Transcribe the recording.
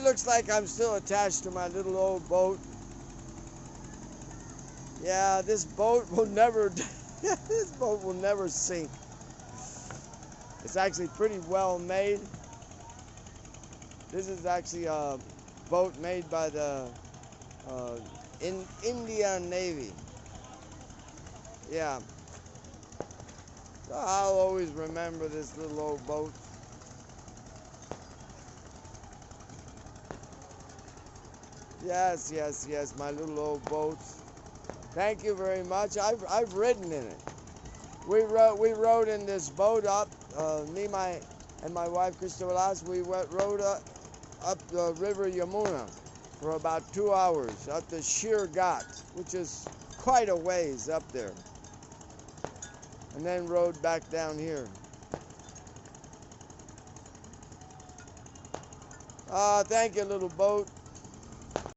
it looks like I'm still attached to my little old boat. Yeah, this boat will never, this boat will never sink. It's actually pretty well made. This is actually a boat made by the Indian Navy. Yeah. So I'll always remember this little old boat. Yes, yes, yes, my little old boat. Thank you very much. I've ridden in it. We rode in this boat up. Me, and my wife Krista Velasquez. We rode up the River Yamuna for about 2 hours up the Sheer Ghat, which is quite a ways up there, and then rode back down here. Thank you, little boat.